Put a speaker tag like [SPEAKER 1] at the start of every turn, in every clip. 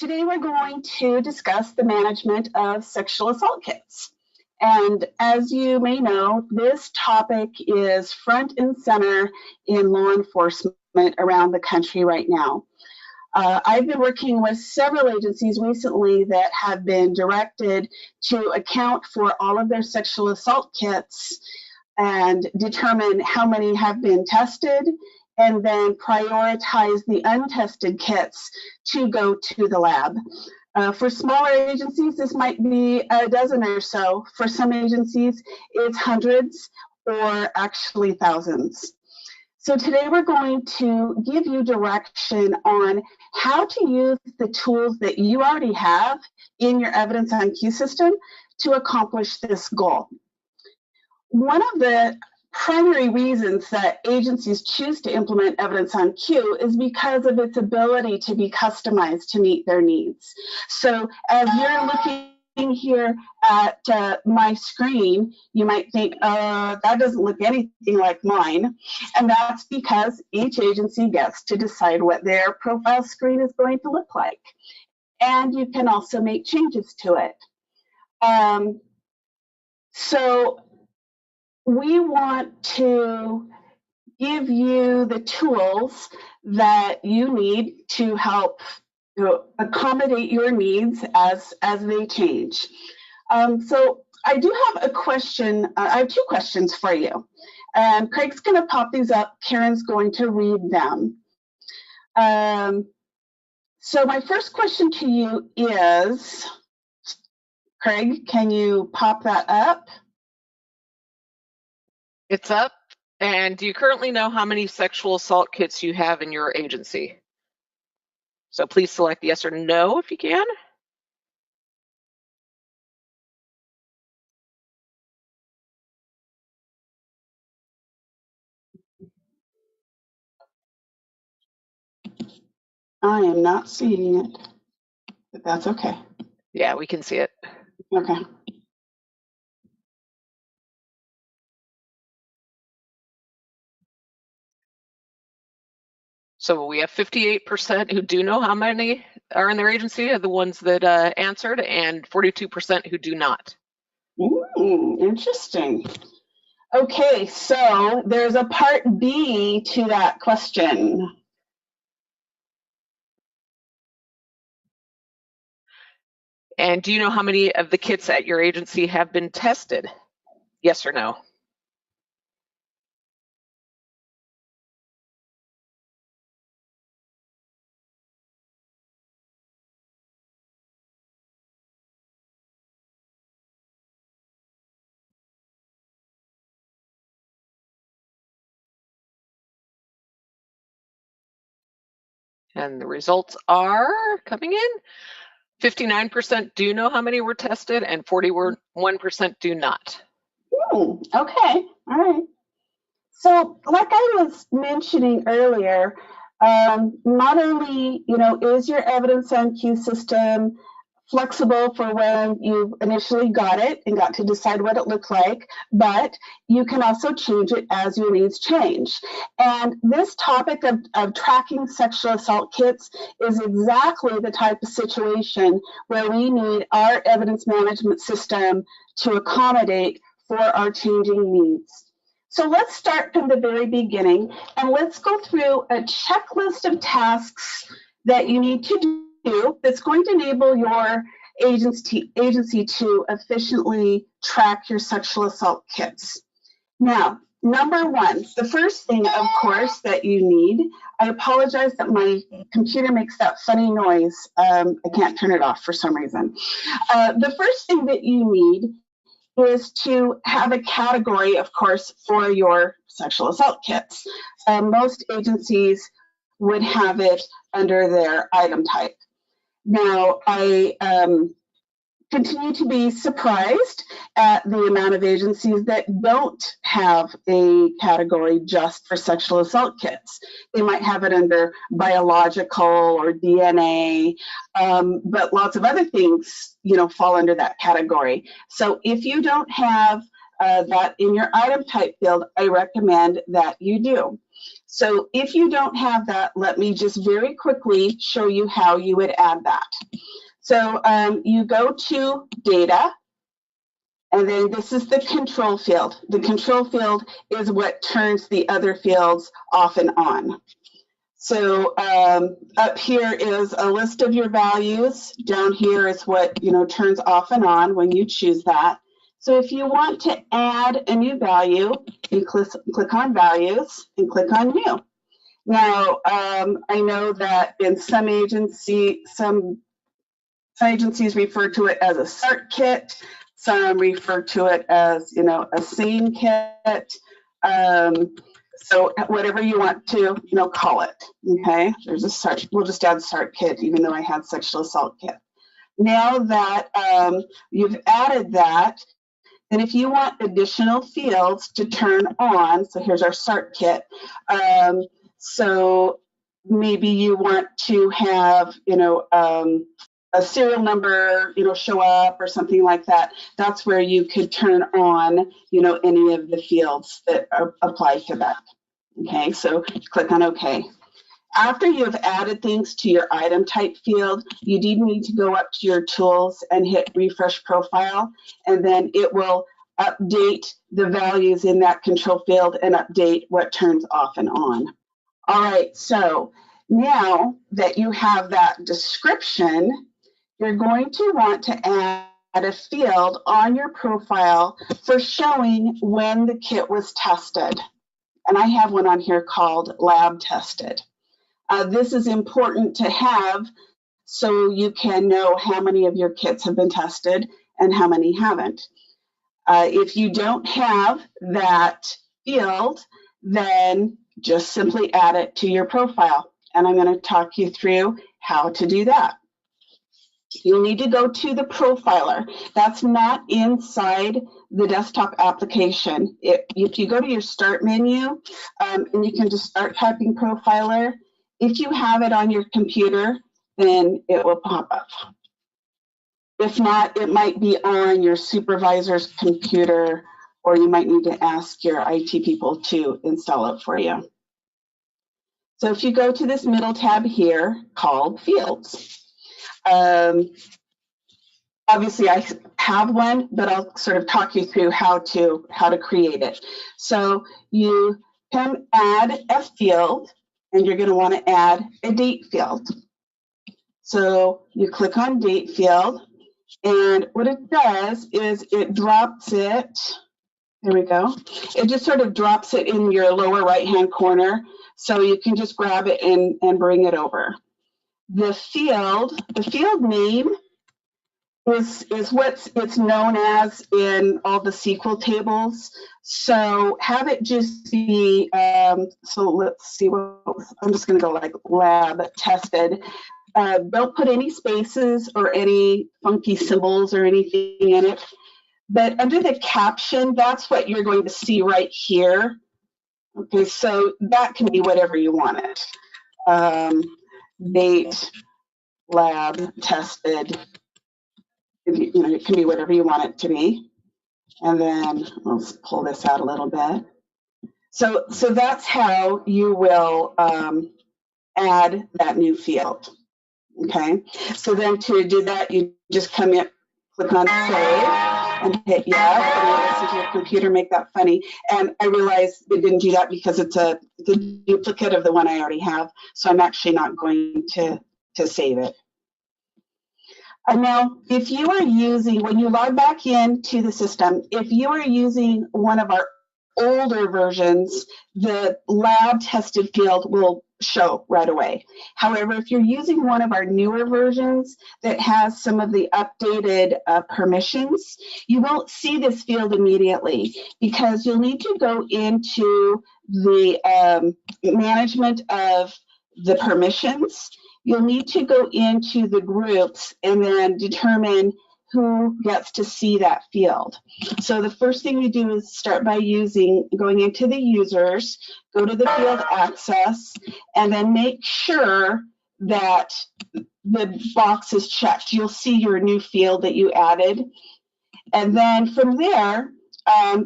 [SPEAKER 1] Today we're going to discuss the management of sexual assault kits. And as you may know, this topic is front and center in law enforcement around the country right now. I've been working with several agencies recently that have been directed to account for all of their sexual assault kits and determine how many have been tested, and then prioritize the untested kits to go to the lab. For smaller agencies, this might be a dozen or so. For some agencies, it's hundreds or actually thousands. So today we're going to give you direction on how to use the tools that you already have in your EvidenceOnQ system to accomplish this goal. One of the primary reasons that agencies choose to implement EvidenceOnQ is because of its ability to be customized to meet their needs. So as you're looking here at my screen, you might think, that doesn't look anything like mine. And that's because each agency gets to decide what their profile screen is going to look like. And you can also make changes to it. So we want to give you the tools that you need to help accommodate your needs as they change. So I do have a question. I have two questions for you. And Craig's going to pop these up. Karen's going to read them. So my first question to you is, Craig, can you pop that up?
[SPEAKER 2] It's up. And do you currently know how many sexual assault kits you have in your agency? So please select yes or no if you can.
[SPEAKER 1] I am not seeing it, but that's okay.
[SPEAKER 2] Yeah, we can see it.
[SPEAKER 1] Okay.
[SPEAKER 2] So we have 58% who do know how many are in their agency, are the ones that answered, and 42% who do not.
[SPEAKER 1] Interesting. Okay, so there's a part B to that question.
[SPEAKER 2] And do you know how many of the kits at your agency have been tested? Yes or no? And the results are coming in. 59% do know how many were tested and 41% do not.
[SPEAKER 1] Okay, all right. So like I was mentioning earlier, not only, is your EvidenceOnQ system flexible for when you initially got it and got to decide what it looked like, but you can also change it as your needs change. And this topic of tracking sexual assault kits is exactly the type of situation where we need our evidence management system to accommodate for our changing needs. So let's start from the very beginning and let's go through a checklist of tasks that you need to do that's going to enable your agency to efficiently track your sexual assault kits. Now, number one, the first thing, of course, that you need, I apologize that my computer makes that funny noise. I can't turn it off for some reason. The first thing that you need is to have a category, of course, for your sexual assault kits. Most agencies would have it under their item type. Now, I continue to be surprised at the amount of agencies that don't have a category just for sexual assault kits. They might have it under biological or DNA, but lots of other things, fall under that category. So if you don't have that in your item type field, I recommend that you do. So if you don't have that, let me just very quickly show you how you would add that. So you go to Data, and then this is the control field. The control field is what turns the other fields off and on. So up here is a list of your values. Down here is what turns off and on when you choose that. So if you want to add a new value, you click on Values and click on New. Now I know that in some agencies refer to it as a start kit. Some refer to it as, a scene kit. So whatever you want to, call it. Okay. There's a start. We'll just add start kit, even though I had sexual assault kit. Now that you've added that, then if you want additional fields to turn on, so here's our start kit. So maybe you want to have, a serial number, show up or something like that. That's where you could turn on, any of the fields that apply to that. Okay, so click on OK. After you have added things to your item type field, you do need to go up to your tools and hit refresh profile, and then it will update the values in that control field and update what turns off and on. All right, so now that you have that description, you're going to want to add a field on your profile for showing when the kit was tested. And I have one on here called lab tested. This is important to have so you can know how many of your kits have been tested and how many haven't. If you don't have that field, then just simply add it to your profile. And I'm going to talk you through how to do that. You'll need to go to the profiler. That's not inside the desktop application. If you go to your start menu, and you can just start typing profiler, if you have it on your computer, then it will pop up. If not, it might be on your supervisor's computer, or you might need to ask your IT people to install it for you. So if you go to this middle tab here called Fields, obviously I have one, but I'll sort of talk you through how to create it. So you can add a field, and you're going to want to add a date field. So you click on date field, and what it does is it drops it. There we go. It just sort of drops it in your lower right-hand corner, so you can just grab it and bring it over. The field name is what it's known as in all the SQL tables. So have it just be, so let's see, I'm just going to go like lab tested. Don't put any spaces or any funky symbols or anything in it. But under the caption, that's what you're going to see right here. Okay, so that can be whatever you want it. Date, lab, tested. It can be whatever you want it to be. And then let's pull this out a little bit. So that's how you will add that new field. Okay, so then to do that, you just come in, click on save, and hit yes, and you listen to your computer make that funny. And I realized it didn't do that because it's a duplicate of the one I already have, so I'm actually not going to save it. And now, if you are using, when you log back into the system, if you are using one of our older versions, the lab tested field will show right away. However, if you're using one of our newer versions that has some of the updated permissions, you won't see this field immediately because you'll need to go into the management of the permissions. You'll need to go into the groups and then determine who gets to see that field. So the first thing you do is start by going into the users, go to the field access, and then make sure that the box is checked. You'll see your new field that you added. And then from there,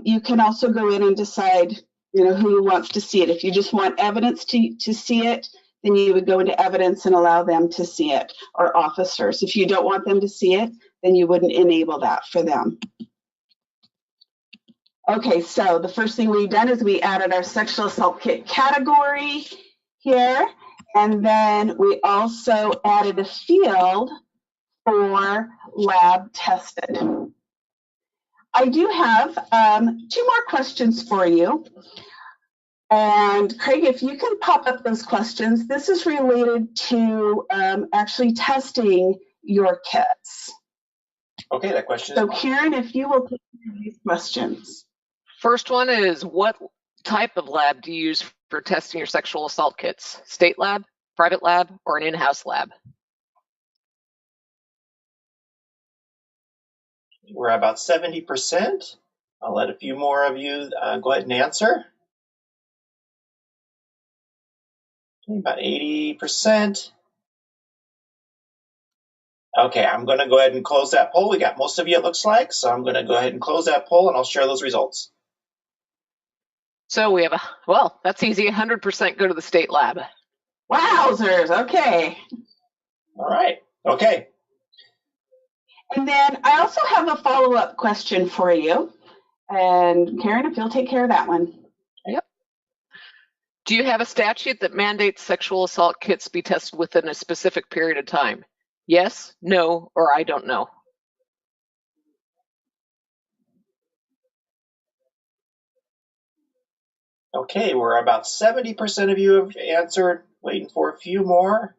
[SPEAKER 1] you can also go in and decide, who wants to see it. If you just want evidence to see it, then you would go into evidence and allow them to see it, or officers. If you don't want them to see it, then you wouldn't enable that for them. Okay, so the first thing we've done is we added our sexual assault kit category here, and then we also added a field for lab tested. I do have 2 more questions for you. And Craig, if you can pop up those questions, this is related to actually testing your kits.
[SPEAKER 3] Okay, that question
[SPEAKER 1] So Karen, if you will take these questions.
[SPEAKER 2] First one is, what type of lab do you use for testing your sexual assault kits? State lab, private lab, or an in-house lab?
[SPEAKER 3] We're about 70%. I'll let a few more of you go ahead and answer. Okay, about 80%. Okay, I'm going to go ahead and close that poll. We got most of you, it looks like, so I'm going to go ahead and close that poll, and I'll share those results.
[SPEAKER 2] So we have well, that's easy. 100% go to the state lab.
[SPEAKER 1] Wowzers, okay.
[SPEAKER 3] All right, okay.
[SPEAKER 1] And then I also have a follow-up question for you. And Karen, if you'll take care of that one.
[SPEAKER 2] Yep. Do you have a statute that mandates sexual assault kits be tested within a specific period of time? Yes, no, or I don't know.
[SPEAKER 3] Okay, we're about 70% of you have answered. Waiting for a few more.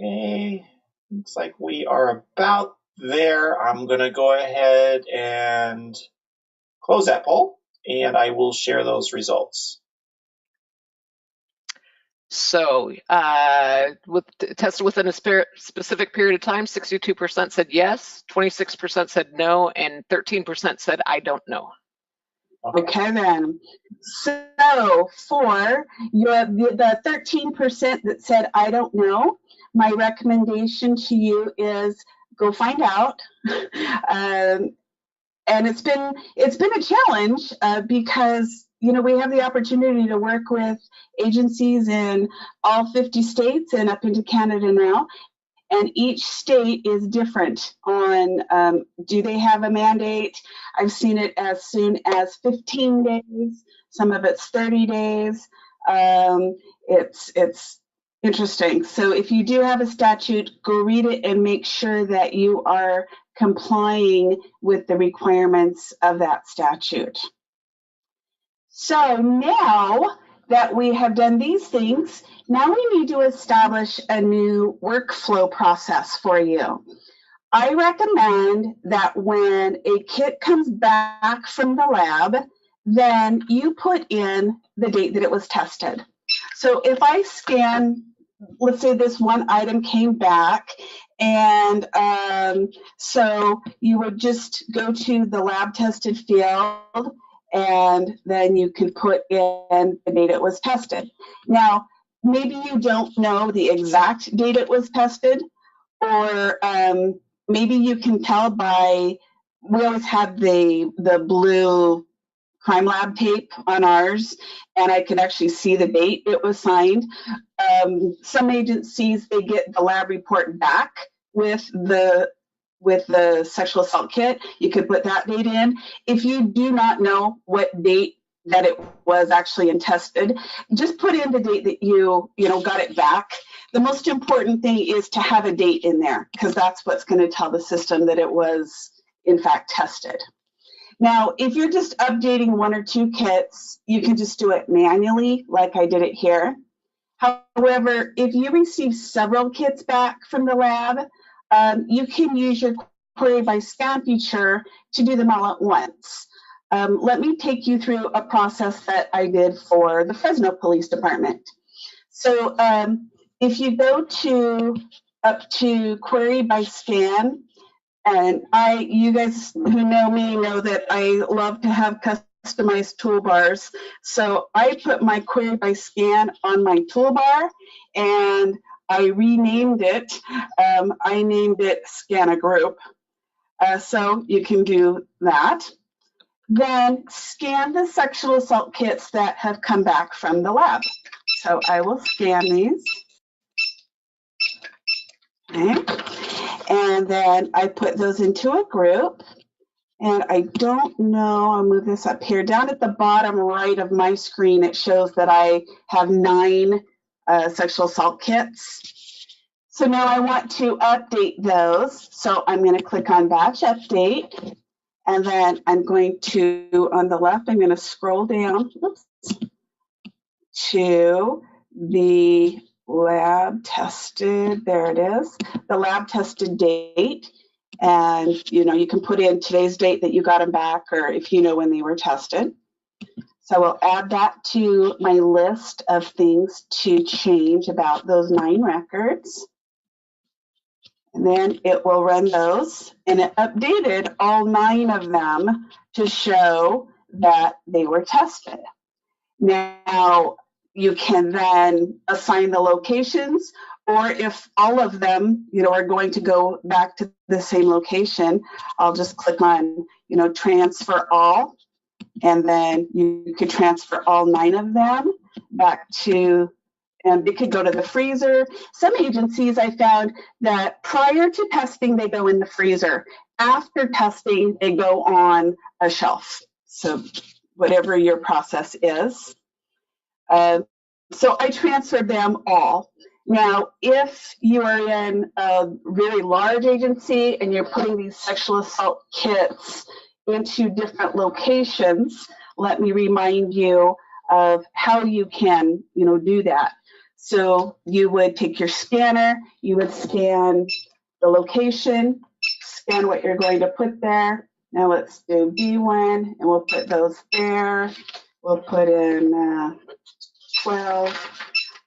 [SPEAKER 3] Okay, looks like we are about there. I'm going to go ahead and close that poll, and I will share those results.
[SPEAKER 2] So, tested within a specific period of time, 62% said yes, 26% said no, and 13% said I don't know.
[SPEAKER 1] Okay then. So for the 13% that said I don't know, my recommendation to you is go find out. And it's been a challenge because we have the opportunity to work with agencies in all 50 states and up into Canada now. And each state is different on do they have a mandate? I've seen it as soon as 15 days. Some of it's 30 days. It's interesting. So if you do have a statute, go read it and make sure that you are complying with the requirements of that statute. So now that we have done these things, now we need to establish a new workflow process for you. I recommend that when a kit comes back from the lab, then you put in the date that it was tested. So if I scan, let's say this one item came back, and so you would just go to the lab tested field, and then you can put in the date it was tested. Now, maybe you don't know the exact date it was tested, or maybe you can tell by, we always had the blue crime lab tape on ours, and I could actually see the date it was signed. Some agencies, they get the lab report back with the sexual assault kit. You could put that date in. If you do not know what date that it was actually tested, just put in the date that you got it back. The most important thing is to have a date in there, because that's what's going to tell the system that it was in fact tested. Now, if you're just updating 1 or 2 kits, you can just do it manually, like I did it here. However, if you receive several kits back from the lab, you can use your query by scan feature to do them all at once. Let me take you through a process that I did for the Fresno Police Department. So if you go up to query by scan, and you guys who know me know that I love to have customized toolbars. So I put my query by scan on my toolbar, and I renamed it. I named it Scan a Group. So you can do that. then scan the sexual assault kits that have come back from the lab. So I will scan these. Okay. And then I put those into a group. And I don't know, I'll move this up here. Down at the bottom right of my screen, it shows that I have 9 sexual assault kits. So now I want to update those. So I'm going to click on Batch Update. And then I'm going to, on the left, I'm going to scroll down to the lab tested, there it is, the lab tested date. And, you can put in today's date that you got them back, or if you know when they were tested. So we'll add that to my list of things to change about those 9 records. And then it will run those. And it updated all 9 of them to show that they were tested. Now, you can then assign the locations, or if all of them, are going to go back to the same location, I'll just click on, transfer all, and then you could transfer all 9 of them back to, and it could go to the freezer. Some agencies I found that prior to testing, they go in the freezer. After testing, they go on a shelf. So whatever your process is. So I transferred them all. Now, if you are in a very large agency and you're putting these sexual assault kits into different locations, let me remind you of how you can, do that. So you would take your scanner, you would scan the location, scan what you're going to put there. Now let's do B1, and we'll put those there. We'll put in 12.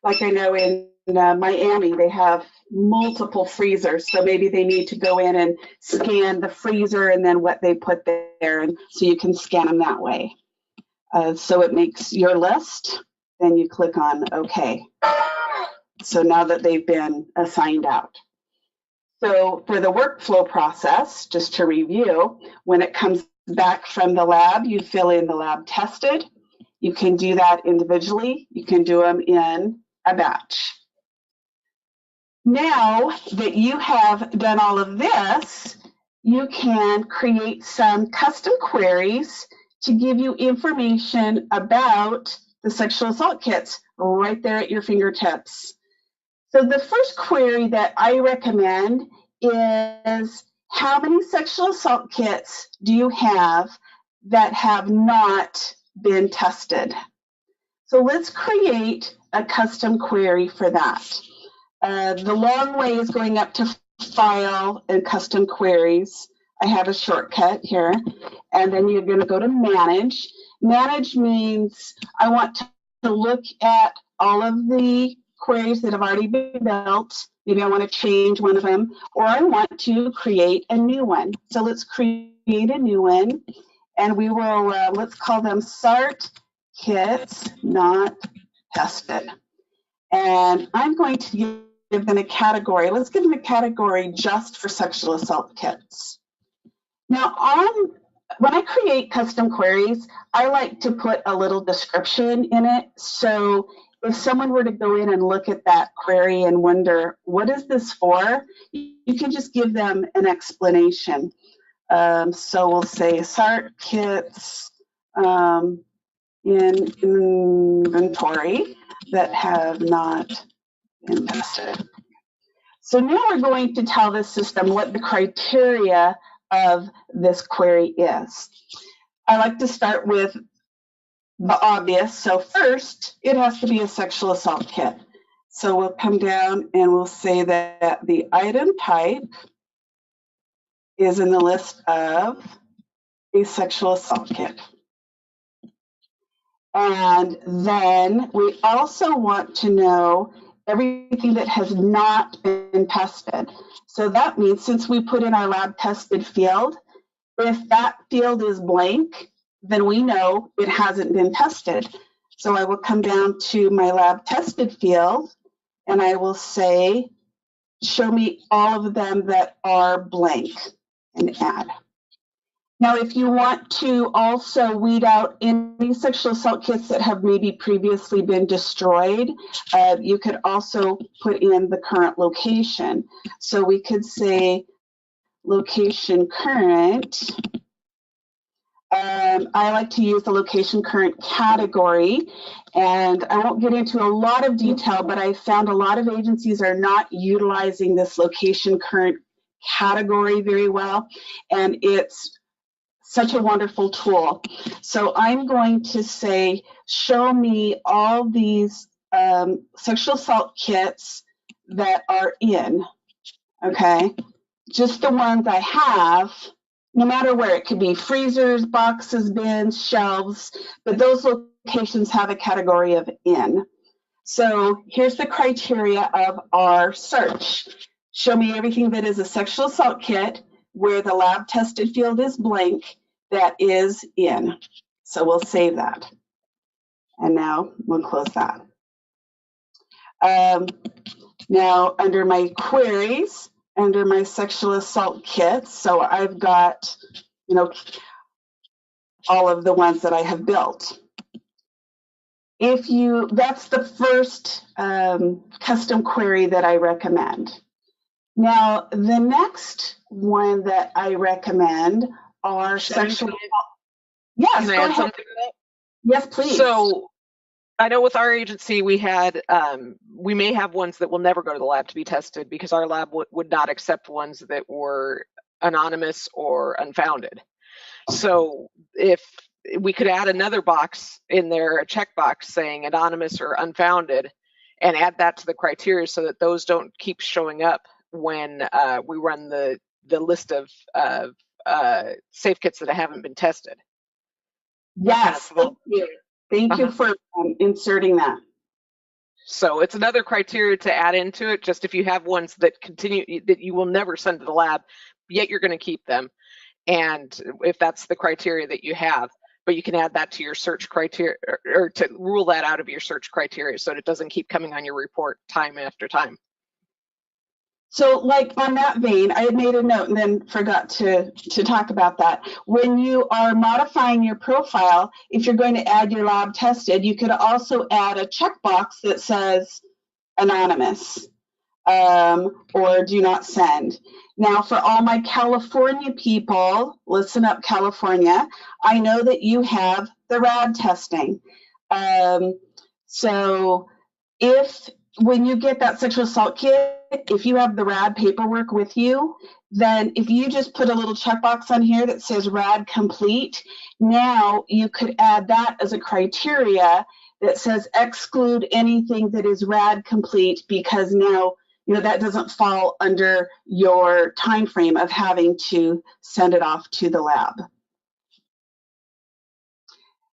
[SPEAKER 1] Like I know in Miami, they have multiple freezers, so maybe they need to go in and scan the freezer and then what they put there, and so you can scan them that way. So it makes your list, then you click on OK. So now that they've been assigned out. So for the workflow process, just to review, when it comes back from the lab, you fill in the lab tested. You can do that individually. You can do them in a batch. Now that you have done all of this, you can create some custom queries to give you information about the sexual assault kits right there at your fingertips. So the first query that I recommend is, how many sexual assault kits do you have that have not been tested? So let's create a custom query for that. The long way is going up to File and Custom Queries. I have a shortcut here. And then you're going to go to Manage. Manage means I want to look at all of the queries that have already been built. Maybe I want to change one of them, or I want to create a new one. So let's create a new one. And we will, let's call them SART kits not tested. And I'm going to give them a category. Let's give them a category just for sexual assault kits. Now, when I create custom queries, I like to put a little description in it. So if someone were to go in and look at that query and wonder, what is this for? You can just give them an explanation. So we'll say SART kits in inventory that have not been tested. So now we're going to tell the system what the criteria of this query is. I like to start with the obvious. So first, it has to be a sexual assault kit. So we'll come down and we'll say that the item type is in the list of a sexual assault kit. And then we also want to know everything that has not been tested. So that means since we put in our lab tested field, if that field is blank, then we know it hasn't been tested. So I will come down to my lab tested field and I will say, show me all of them that are blank, and add. Now, if you want to also weed out any sexual assault kits that have maybe previously been destroyed, you could also put in the current location. So we could say location current. I like to use the location current category, and I won't get into a lot of detail, but I found a lot of agencies are not utilizing this location current category very well, and it's such a wonderful tool. So I'm going to say, show me all these sexual assault kits that are in, okay? Just the ones I have, no matter where. It could be freezers, boxes, bins, shelves, but those locations have a category of in. So here's the criteria of our search. Show me everything that is a sexual assault kit where the lab tested field is blank that is in. So we'll save that. And now we'll close that. Now under my queries, under my sexual assault kits, so I've got, all of the ones that I have built. That's the first custom query that I recommend. Now, the next one that I recommend are sexual. Yes,
[SPEAKER 2] Can I add something to that?
[SPEAKER 1] Yes, please.
[SPEAKER 2] So I know with our agency, we may have ones that will never go to the lab to be tested because our lab would not accept ones that were anonymous or unfounded. So if we could add another box in there, a checkbox saying anonymous or unfounded, and add that to the criteria so that those don't keep showing up when we run the list of safe kits that haven't been tested.
[SPEAKER 1] Yes, thank you. Thank you for inserting that.
[SPEAKER 2] So it's another criteria to add into it, just if you have ones that continue, that you will never send to the lab, yet you're going to keep them. And if that's the criteria that you have, but you can add that to your search criteria, or to rule that out of your search criteria so that it doesn't keep coming on your report time after time.
[SPEAKER 1] So like on that vein, I had made a note and then forgot to talk about that. When you are modifying your profile, if you're going to add your lab tested, you could also add a checkbox that says anonymous or do not send. Now for all my California people, listen up California, I know that you have the RAD testing. So when you get that sexual assault kit, if you have the RAD paperwork with you, then if you just put a little checkbox on here that says RAD complete, now you could add that as a criteria that says exclude anything that is RAD complete, because now that doesn't fall under your time frame of having to send it off to the lab.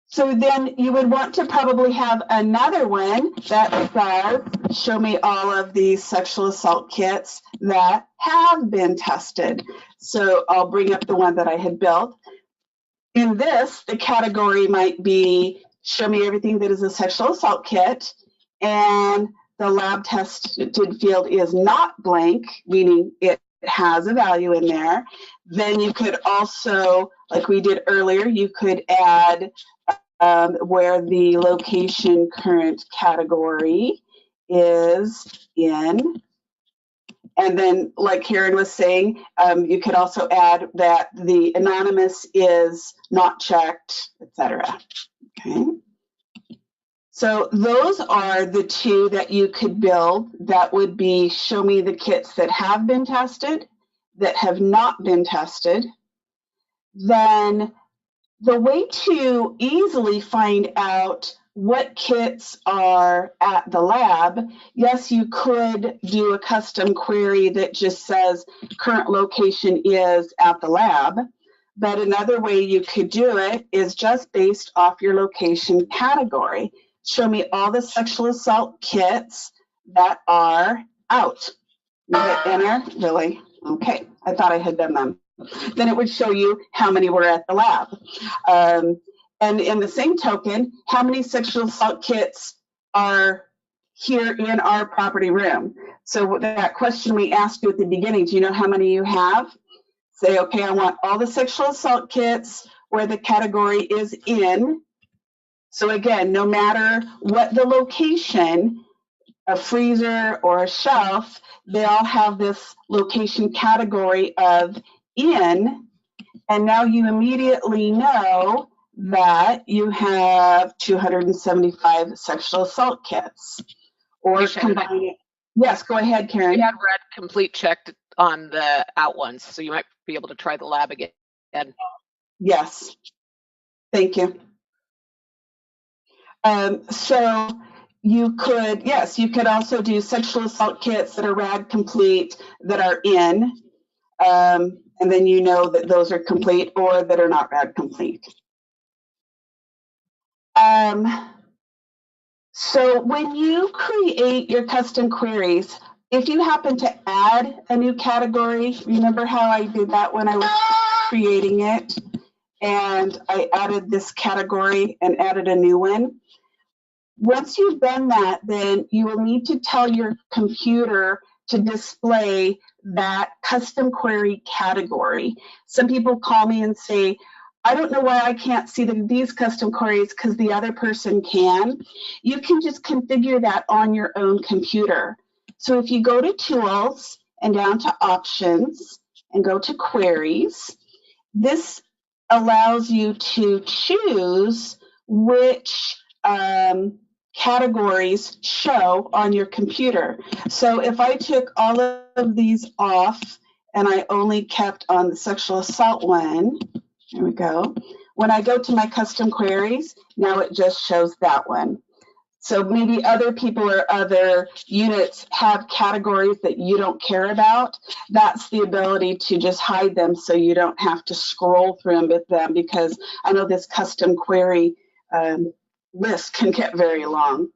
[SPEAKER 1] So then you would want to probably have another one that says, show me all of these sexual assault kits that have been tested. So I'll bring up the one that I had built. In this, the category might be, show me everything that is a sexual assault kit, and the lab tested field is not blank, meaning it has a value in there. Then you could also, like we did earlier, you could add where the location current category is in. And then, like Karen was saying, you could also add that the anonymous is not checked, etc. Okay. So those are the two that you could build. That would be show me the kits that have been tested, that have not been tested. Then the way to easily find out what kits are at the lab, yes, you could do a custom query that just says current location is at the lab, but another way you could do it is just based off your location category. Show me all the sexual assault kits that are out. You hit enter, really? Okay, I thought I had done them. Then it would show you how many were at the lab. And in the same token, how many sexual assault kits are here in our property room? So that question we asked you at the beginning, do you know how many you have? say, okay, I want all the sexual assault kits where the category is in. So again, no matter what the location, a freezer or a shelf, they all have this location category of in. And now you immediately know that you have 275 sexual assault kits. Or combine it. Yes, go ahead, Karen.
[SPEAKER 2] We had red complete checked on the out ones, so you might be able to try the lab again.
[SPEAKER 1] Yes, thank you. So you could, yes, you could also do sexual assault kits that are RAD complete that are in, and then you know that those are complete or that are not RAD complete. So when you create your custom queries, if you happen to add a new category, remember how I did that when I was creating it? And I added this category and added a new one. Once you've done that, then you will need to tell your computer to display that custom query category. Some people call me and say, I don't know why I can't see these custom queries because the other person can. You can just configure that on your own computer. So if you go to Tools and down to Options and go to Queries, this allows you to choose which categories show on your computer. So if I took all of these off and I only kept on the sexual assault one, there we go. When I go to my custom queries, now it just shows that one. So maybe other people or other units have categories that you don't care about. That's the ability to just hide them so you don't have to scroll through them, because I know this custom query list can get very long.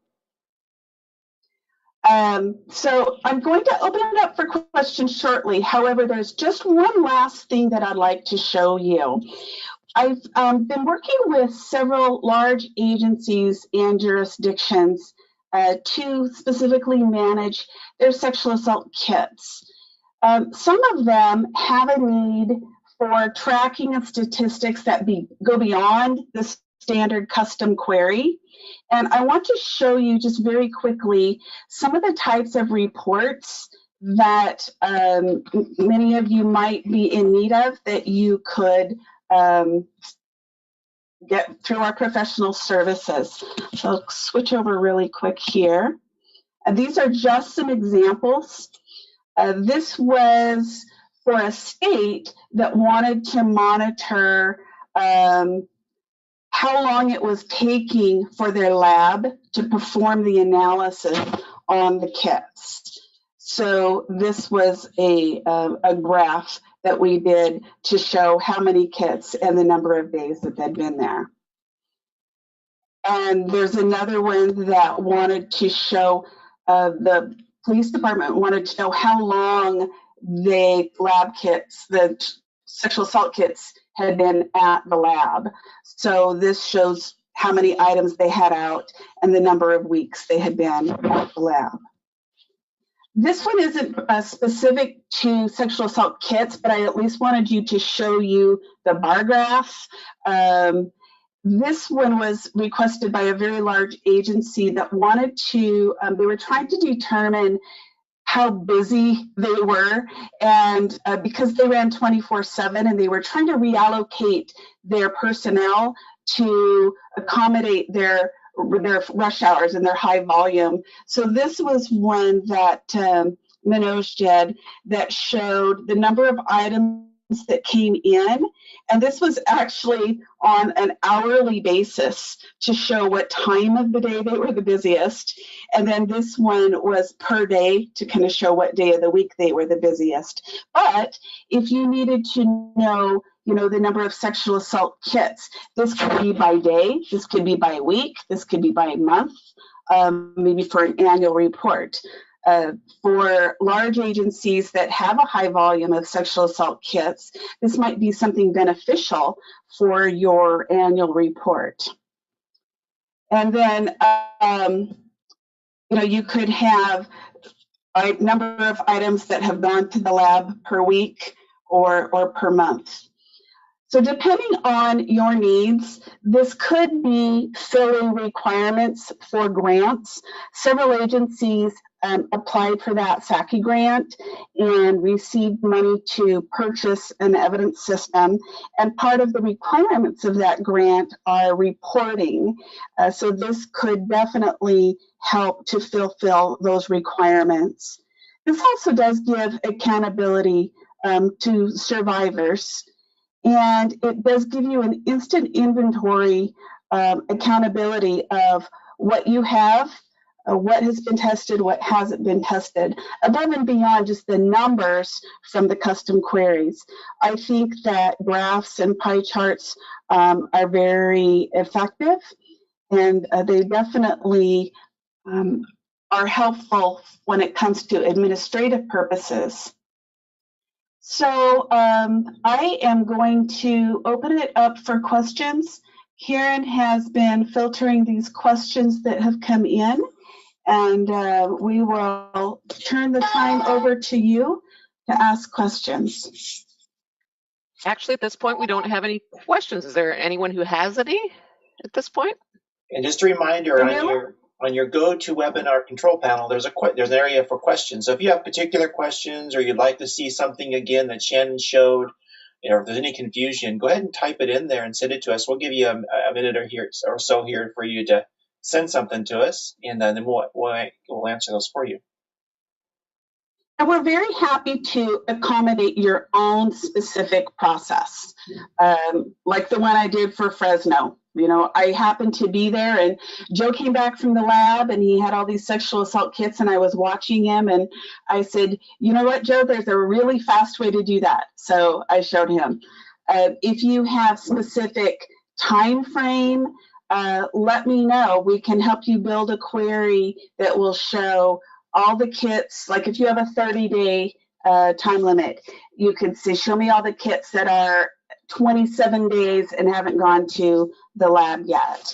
[SPEAKER 1] So I'm going to open it up for questions shortly. However, there's just one last thing that I'd like to show you. I've been working with several large agencies and jurisdictions to specifically manage their sexual assault kits. Some of them have a need for tracking of statistics that go beyond the standard custom query. And I want to show you just very quickly some of the types of reports that many of you might be in need of that you could get through our professional services. So I'll switch over really quick here. These are just some examples. This was for a state that wanted to monitor how long it was taking for their lab to perform the analysis on the kits. So this was a graph that we did to show how many kits and the number of days that they'd been there. And there's another one that wanted to show, the police department wanted to know how long the lab kits, the sexual assault kits, had been at the lab. So this shows how many items they had out and the number of weeks they had been at the lab. This one isn't specific to sexual assault kits, but I at least wanted you to show you the bar graph. This one was requested by a very large agency that wanted to, they were trying to determine how busy they were, and because they ran 24/7 and they were trying to reallocate their personnel to accommodate their rush hours and their high volume. So this was one that Manoj did that showed the number of items that came in, and this was actually on an hourly basis to show what time of the day they were the busiest, and then this one was per day to kind of show what day of the week they were the busiest. But if you needed to know, the number of sexual assault kits, this could be by day, this could be by week, this could be by month, maybe for an annual report. For large agencies that have a high volume of sexual assault kits, this might be something beneficial for your annual report. And then, you could have a number of items that have gone to the lab per week, or per month. So depending on your needs, this could be filling requirements for grants. Several agencies applied for that SACI grant and received money to purchase an evidence system. And part of the requirements of that grant are reporting. So this could definitely help to fulfill those requirements. This also does give accountability to survivors. And it does give you an instant inventory accountability of what you have, what has been tested, what hasn't been tested, above and beyond just the numbers from the custom queries. I think that graphs and pie charts are very effective, and they definitely are helpful when it comes to administrative purposes. So I am going to open it up for questions. Karen has been filtering these questions that have come in, and we will turn the time over to you to ask questions.
[SPEAKER 2] Actually, at this point, we don't have any questions. Is there anyone who has any at this point?
[SPEAKER 3] And just a reminder, on your GoToWebinar control panel, there's an area for questions. So if you have particular questions or you'd like to see something again that Shannon showed, or if there's any confusion, go ahead and type it in there and send it to us. We'll give you a minute or so here for you to send something to us, and then we'll answer those for you.
[SPEAKER 1] And we're very happy to accommodate your own specific process, like the one I did for Fresno. You know, I happened to be there, and Joe came back from the lab, and he had all these sexual assault kits, and I was watching him, and I said, you know what, Joe, there's a really fast way to do that. So I showed him. If you have specific time frame, let me know. We can help you build a query that will show all the kits. Like if you have a 30-day time limit, you could say, show me all the kits that are 27 days and haven't gone to the lab yet.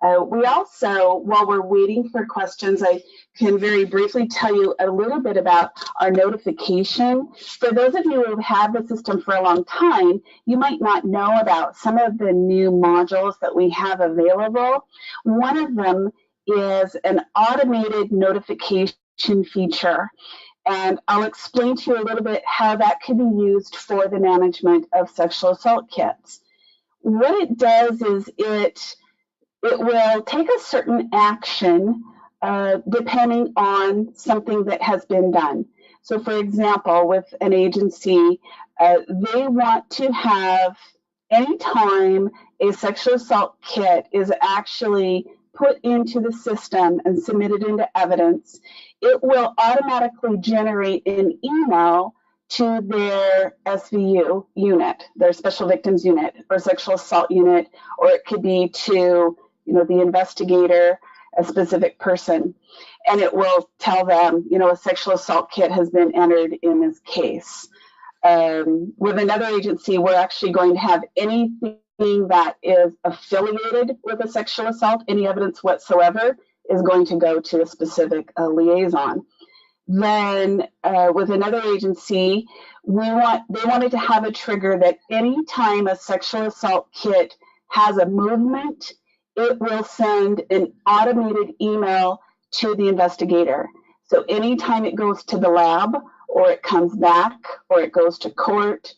[SPEAKER 1] We also, while we're waiting for questions, I can very briefly tell you a little bit about our notification. For those of you who have had the system for a long time, you might not know about some of the new modules that we have available. One of them is an automated notification feature. And I'll explain to you a little bit how that can be used for the management of sexual assault kits. What it does is it will take a certain action depending on something that has been done. So for example, with an agency, they want to have, anytime a sexual assault kit is actually put into the system and submitted into evidence, it will automatically generate an email to their SVU unit, their special victims unit or sexual assault unit, or it could be to, you know, the investigator, a specific person, and it will tell them, you know, a sexual assault kit has been entered in this case. With another agency, we're actually going to have anything that is affiliated with a sexual assault, any evidence whatsoever, is going to go to a specific liaison. Then with another agency, they wanted to have a trigger that any time a sexual assault kit has a movement, it will send an automated email to the investigator. So anytime it goes to the lab, or it comes back, or it goes to court,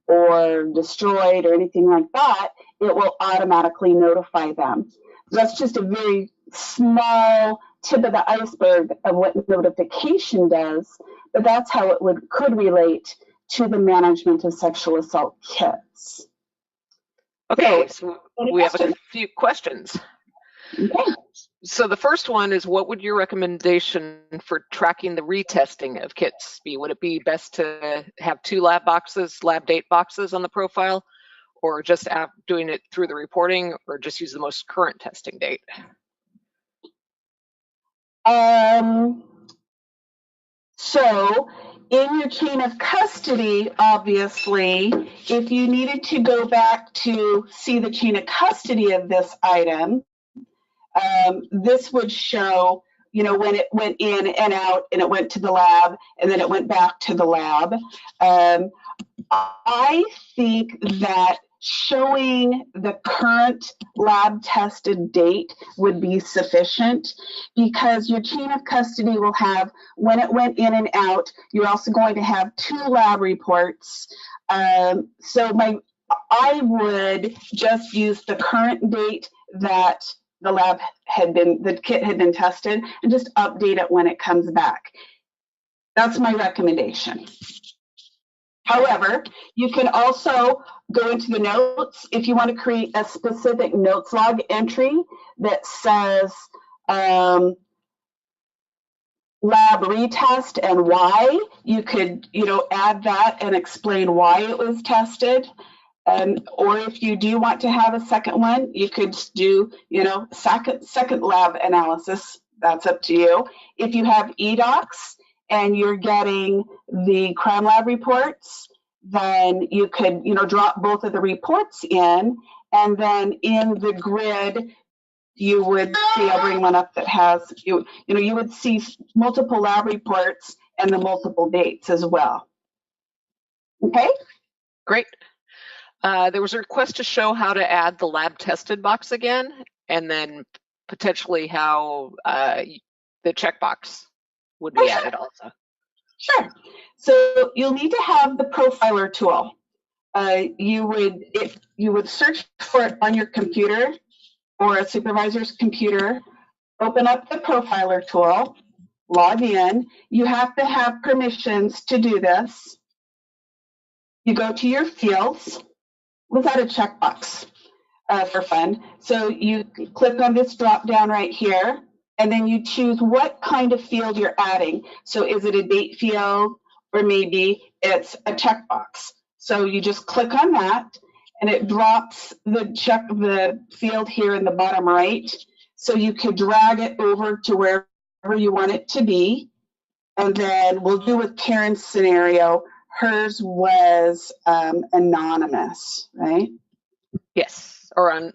[SPEAKER 1] or destroyed, or anything like that, it will automatically notify them. So that's just a very small tip of the iceberg of what notification does, but that's how it could relate to the management of sexual assault kits.
[SPEAKER 2] Okay, so we have a few questions.
[SPEAKER 1] Okay.
[SPEAKER 2] So the first one is, what would your recommendation for tracking the retesting of kits be? Would it be best to have 2 lab date boxes on the profile, or just doing it through the reporting, or just use the most current testing date?
[SPEAKER 1] So in your chain of custody, obviously, if you needed to go back to see the chain of custody of this item, this would show, you know, when it went in and out, and it went to the lab, and then it went back to the lab. I think that showing the current lab tested date would be sufficient, because your chain of custody will have when it went in and out. You're also going to have 2 lab reports. I would just use the current date that the kit had been tested, and just update it when it comes back. That's my recommendation. However, you can also go into the notes if you want to create a specific notes log entry that says lab retest and why. You could, add that and explain why it was tested. Or if you do want to have a second one, you could do, second lab analysis. That's up to you. If you have eDocs and you're getting the crime lab reports, then you could, drop both of the reports in, and then in the grid, you would see, I'll bring one up that has, you would see multiple lab reports and the multiple dates as well. Okay?
[SPEAKER 2] Great. There was a request to show how to add the lab tested box again, and then potentially how the checkbox would be added also.
[SPEAKER 1] Sure. So you'll need to have the profiler tool. You would search for it on your computer or a supervisor's computer, open up the profiler tool, log in. You have to have permissions to do this. You go to your fields without a checkbox for fun. So you click on this drop down right here, and then you choose what kind of field you're adding. So is it a date field, or maybe it's a checkbox? So you just click on that, and it drops the field here in the bottom right. So you could drag it over to wherever you want it to be. And then we'll do with Karen's scenario. Hers was anonymous, right?
[SPEAKER 2] Yes, or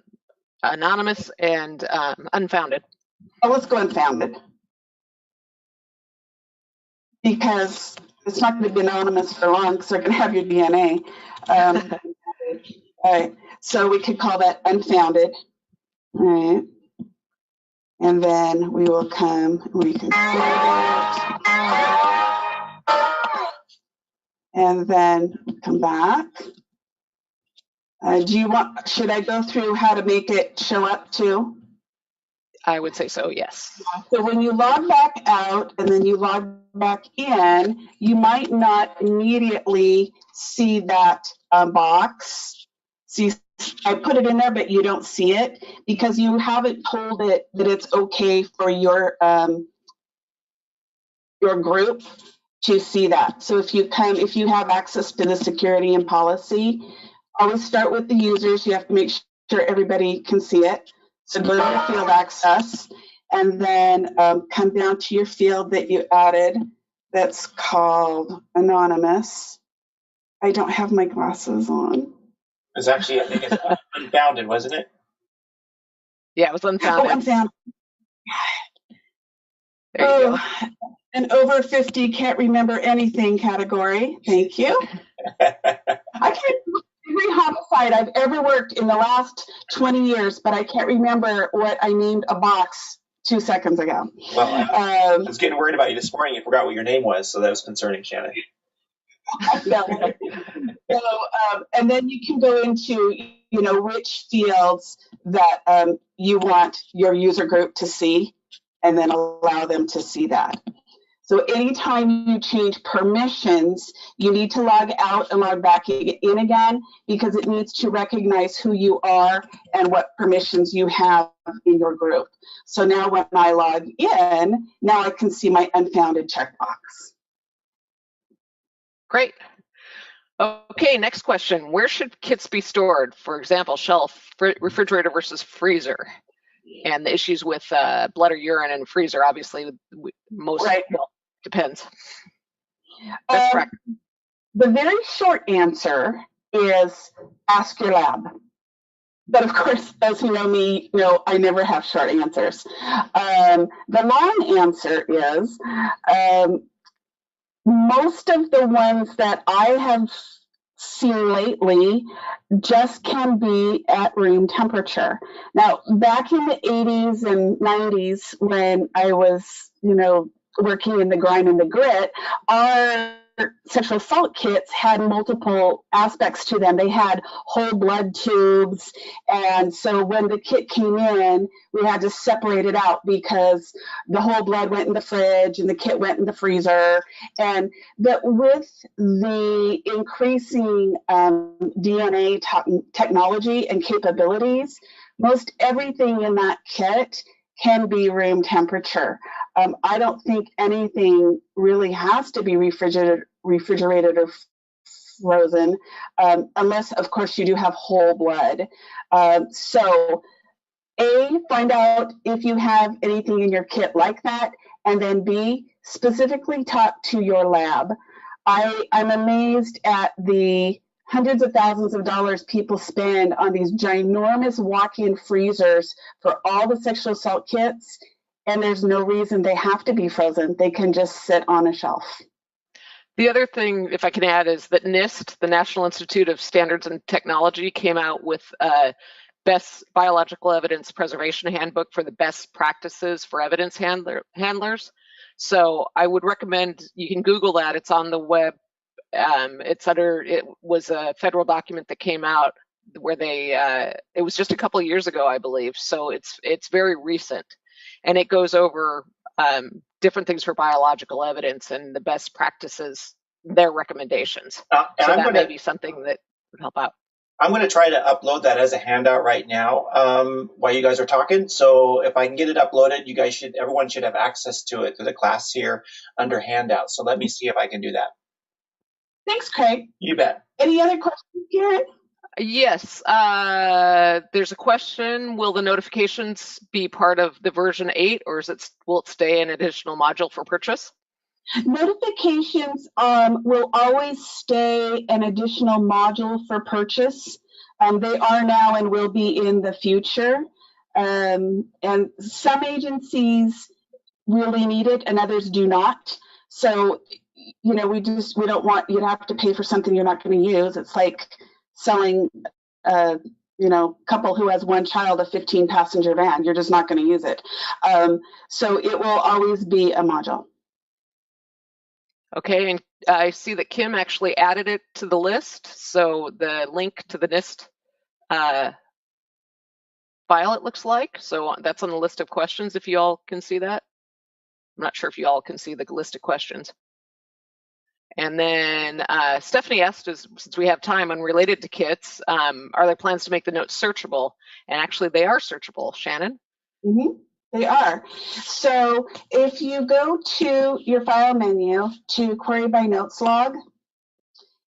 [SPEAKER 2] anonymous and unfounded.
[SPEAKER 1] Oh, let's go unfounded, because it's not going to be anonymous for long, because they're going to have your DNA. All right, so we could call that unfounded. All right, and then we will we can save it, and then come back. Should I go through how to make it show up too?
[SPEAKER 2] I would say so, yes.
[SPEAKER 1] So when you log back out and then you log back in, you might not immediately see that box. See, I put it in there, but you don't see it because you haven't told it that it's okay for your group to see that. So if you have access to the security and policy, always start with the users. You have to make sure everybody can see it. So go to your field access, and then come down to your field that you added that's called anonymous. I don't have my glasses on.
[SPEAKER 3] It's actually, I think it's unfounded, wasn't it?
[SPEAKER 2] Yeah, it was unfounded.
[SPEAKER 1] Oh, unfounded.
[SPEAKER 2] There you go.
[SPEAKER 1] An over 50 can't remember anything category. Thank you. I can't every homicide I've ever worked in the last 20 years, but I can't remember what I named a box 2 seconds ago.
[SPEAKER 3] Well, I was getting worried about you this morning. I forgot what your name was, so that was concerning, Shannon.
[SPEAKER 1] And then you can go into, which fields that you want your user group to see, and then allow them to see that. So anytime you change permissions, you need to log out and log back in again, because it needs to recognize who you are and what permissions you have in your group. So now when I log in, now I can see my unfounded checkbox.
[SPEAKER 2] Great. Okay, next question. Where should kits be stored? For example, shelf, refrigerator versus freezer. And the issues with blood or urine and freezer, obviously, most well, depends. Best practice.
[SPEAKER 1] The very short answer is ask your lab. But of course, as you know me, I never have short answers. The long answer is most of the ones that I have seen lately just can be at room temperature. Now, back in the 80s and 90s, when I was, working in the grind and the grit, our sexual assault kits had multiple aspects to them. They had whole blood tubes. And so when the kit came in, we had to separate it out because the whole blood went in the fridge and the kit went in the freezer. And but with the increasing DNA technology and capabilities, most everything in that kit can be room temperature. I don't think anything really has to be refrigerated or frozen, unless, of course, you do have whole blood. So, A, find out if you have anything in your kit like that, and then B, specifically talk to your lab. I'm amazed at the hundreds of thousands of dollars people spend on these ginormous walk-in freezers for all the sexual assault kits, and there's no reason they have to be frozen. They can just sit on a shelf.
[SPEAKER 2] The other thing, if I can add, is that NIST, the National Institute of Standards and Technology, came out with best biological evidence preservation handbook for the best practices for evidence handlers. So I would recommend, you can Google that, it's on the web. It was a federal document that came out where it was just a couple of years ago, I believe. So it's very recent, and it goes over different things for biological evidence and the best practices, their recommendations. So that may be something that would help out.
[SPEAKER 3] I'm going to try to upload that as a handout right now while you guys are talking. So if I can get it uploaded, everyone should have access to it, to the class here under handouts. So let me see if I can do that.
[SPEAKER 1] Thanks, Craig.
[SPEAKER 3] You bet.
[SPEAKER 1] Any other questions, Karen?
[SPEAKER 2] Yes, there's a question. Will the notifications be part of the version 8, or will it stay an additional module for purchase?
[SPEAKER 1] Notifications will always stay an additional module for purchase. They are now and will be in the future. And some agencies really need it and others do not. So, we don't want you to have to pay for something you're not going to use. It's like selling a couple who has one child a 15-passenger van. You're just not going to use it. So it will always be a module.
[SPEAKER 2] Okay, and I see that Kim actually added it to the list. So the link to the NIST file, it looks like. So that's on the list of questions, if you all can see that. I'm not sure if you all can see the list of questions. And then Stephanie asked us, since we have time, unrelated to kits, are there plans to make the notes searchable? And actually, they are searchable. Shannon?
[SPEAKER 1] Mm-hmm. They are. So if you go to your file menu to query by notes log,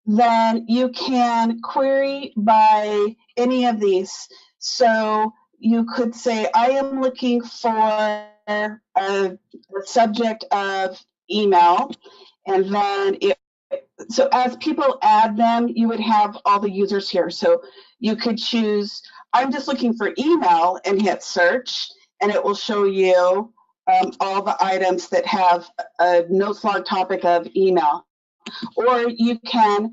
[SPEAKER 1] then you can query by any of these. So you could say, I am looking for a subject of email, and then so as people add them, you would have all the users here. So you could choose, I'm just looking for email, and hit search, and it will show you all the items that have a notes log topic of email. Or you can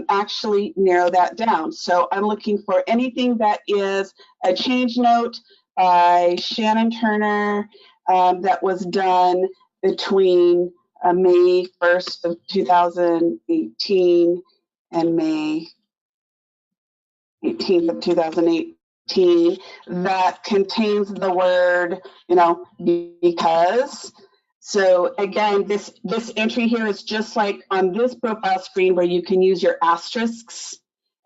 [SPEAKER 1] actually narrow that down. So I'm looking for anything that is a change note by Shannon Turner that was done between May 1st of 2018 and May 18th of 2018 that contains the word, because. So again, this entry here is just like on this profile screen where you can use your asterisks,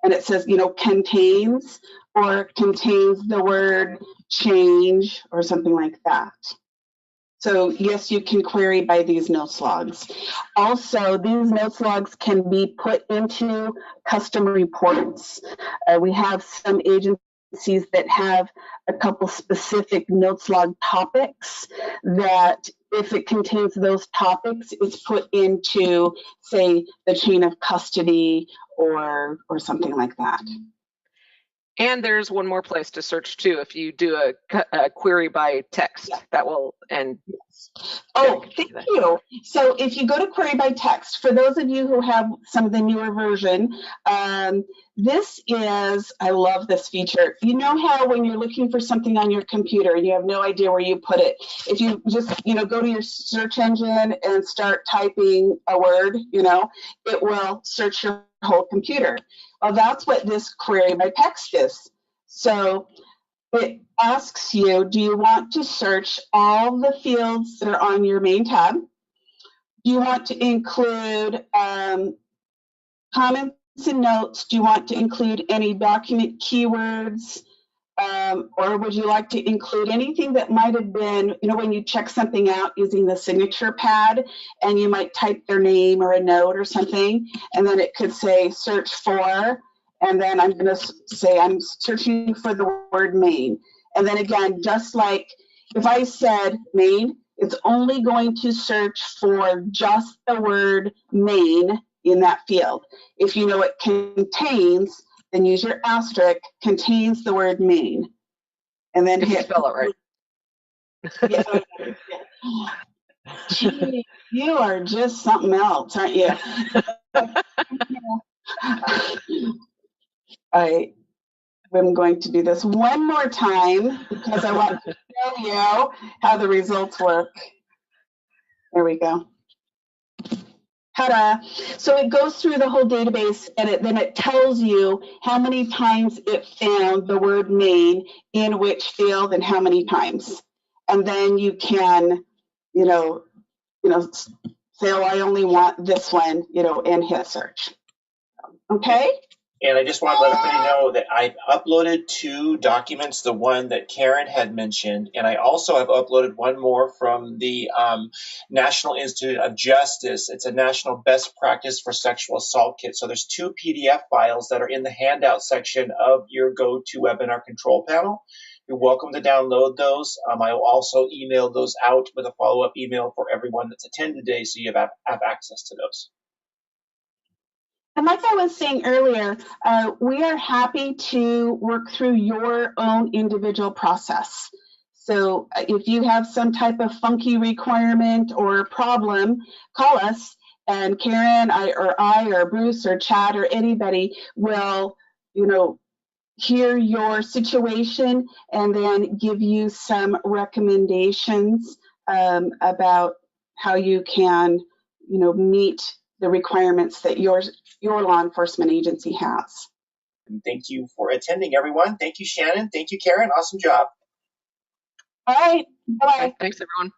[SPEAKER 1] and it says, contains, or contains the word change or something like that. So yes, you can query by these notes logs. Also, these notes logs can be put into custom reports. We have some agencies that have a couple specific notes log topics that, if it contains those topics, it's put into, say, the chain of custody or something like that.
[SPEAKER 2] And there's one more place to search too. If you do a query by text, that will, and
[SPEAKER 1] oh, thank you. So if you go to query by text, for those of you who have some of the newer version, this is, I love this feature. You know how when you're looking for something on your computer and you have no idea where you put it, if you just, go to your search engine and start typing a word, it will search your whole computer. Well, that's what this query by text is. So it asks you, do you want to search all the fields that are on your main tab? Do you want to include comments and notes? Do you want to include any document keywords? Or would you like to include anything that might have been, when you check something out using the signature pad and you might type their name or a note or something, and then it could say search for, and then I'm going to say I'm searching for the word main. And then again, just like if I said main, it's only going to search for just the word main in that field. If you know it contains, then use your asterisk, contains the word main. And then
[SPEAKER 2] if
[SPEAKER 1] hit.
[SPEAKER 2] you spell it right.
[SPEAKER 1] Yeah. Gee, you are just something else, aren't you? I'm going to do this one more time because I want to show you how the results work. There we go. Ta-da. So it goes through the whole database and then it tells you how many times it found the word main in which field and how many times. And then you can, say, oh, I only want this one, and hit search. Okay?
[SPEAKER 3] And I just want to let everybody know that I've uploaded 2 documents, the one that Karen had mentioned, and I also have uploaded one more from the National Institute of Justice. It's a national best practice for sexual assault kit. So there's 2 PDF files that are in the handout section of your GoToWebinar control panel. You're welcome to download those. I will also email those out with a follow-up email for everyone that's attended today, so you have access to those.
[SPEAKER 1] And like I was saying earlier, we are happy to work through your own individual process. So if you have some type of funky requirement or problem, call us, and Karen or Bruce or Chad or anybody will, hear your situation and then give you some recommendations about how you can, meet the requirements that your law enforcement agency has.
[SPEAKER 3] And thank you for attending, everyone. Thank you, Shannon. Thank you, Karen. Awesome job.
[SPEAKER 1] All right. Bye-bye.
[SPEAKER 2] Thanks, everyone.